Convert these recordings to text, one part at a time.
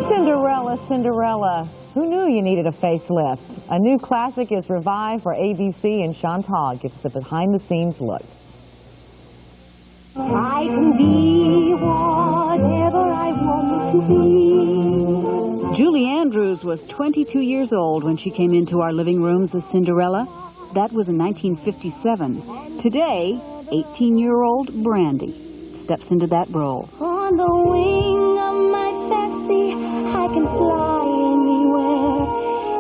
Cinderella, Cinderella. Who knew you needed a facelift? A new classic is revived for ABC, and Chantal gives us a behind-the-scenes look. I can be whatever I want to be. Julie Andrews was 22 years old when she came into our living rooms as Cinderella. That was in 1957. Today, 18-year-old Brandy steps into that role. On the wing of my fancy, I can fly anywhere,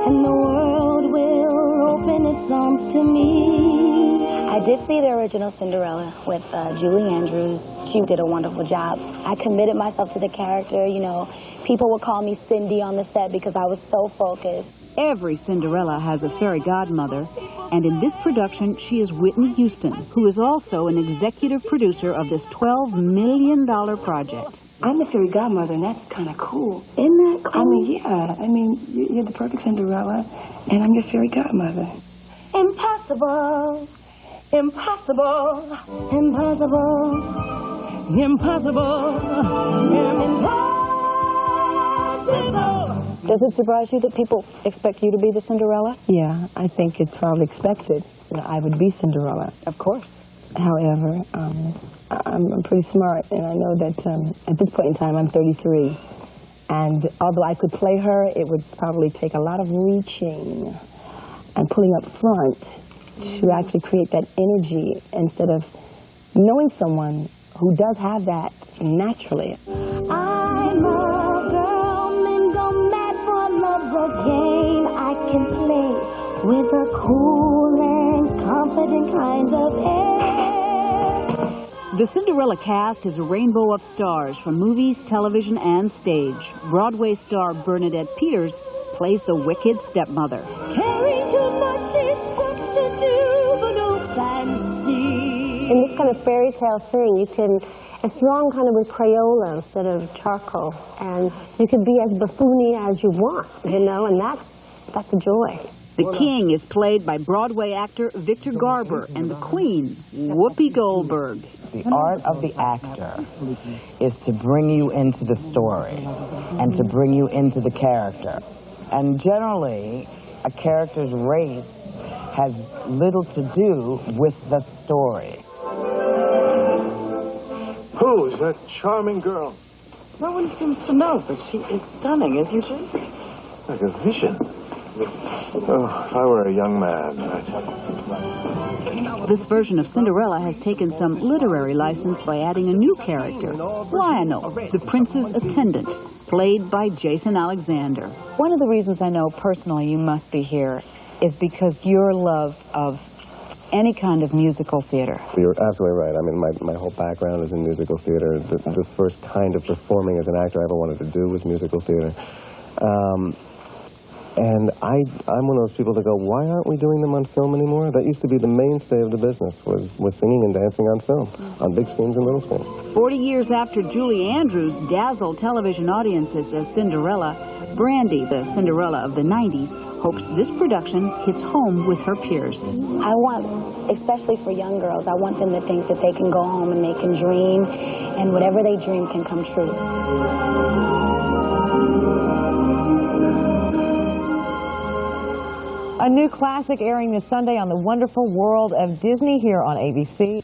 and the world will open its arms to me. I did see the original Cinderella with Julie Andrews. She did a wonderful job. I committed myself to the character. You know, people would call me Cindy on the set because I was so focused. Every Cinderella has a fairy godmother, and in this production, she is Whitney Houston, who is also an executive producer of this $12 million project. I'm the fairy godmother, and that's kind of cool. Isn't that cool? I mean, yeah. I mean, you're the perfect Cinderella, and I'm your fairy godmother. Impossible, impossible, impossible, impossible, impossible. Does it surprise you that people expect you to be the Cinderella? Yeah, I think it's probably expected that I would be Cinderella. Of course. However, I'm pretty smart, and I know that at this point in time, I'm 33. And although I could play her, it would probably take a lot of reaching and pulling up front to actually create that energy instead of knowing someone who does have that naturally. I'm a girl, men go mad for love, a game I can play with a cool and confident kind of air. The Cinderella cast is a rainbow of stars from movies, television, and stage. Broadway star Bernadette Peters plays the wicked stepmother. Caring too much is such a juvenile fancy. In this kind of fairy tale thing, you can, it's drawn kind of with Crayola instead of charcoal. And you can be as buffoony as you want, you know, and that's a joy. The king is played by Broadway actor Victor Garber, and the queen, Whoopi Goldberg. The art of the actor is to bring you into the story and to bring you into the character. And generally, a character's race has little to do with the story. Who is that charming girl? No one seems to know, but she is stunning, isn't she? Like a vision. Oh, if I were a young man, This version of Cinderella has taken some literary license by adding a new character, Lionel, the prince's attendant, played by Jason Alexander. One of the reasons I know personally you must be here is because your love of any kind of musical theater. You're absolutely right. I mean, my whole background is in musical theater. The first kind of performing as an actor I ever wanted to do was musical theater. And I'm one of those people that go, why aren't we doing them on film anymore? That used to be the mainstay of the business, was singing and dancing on film, on big screens and little screens. 40 years after Julie Andrews dazzled television audiences as Cinderella, Brandy, the Cinderella of the 90s, hopes this production hits home with her peers. I want, especially for young girls, I want them to think that they can go home and they can dream, and whatever they dream can come true. A new classic airing this Sunday on The Wonderful World of Disney here on ABC.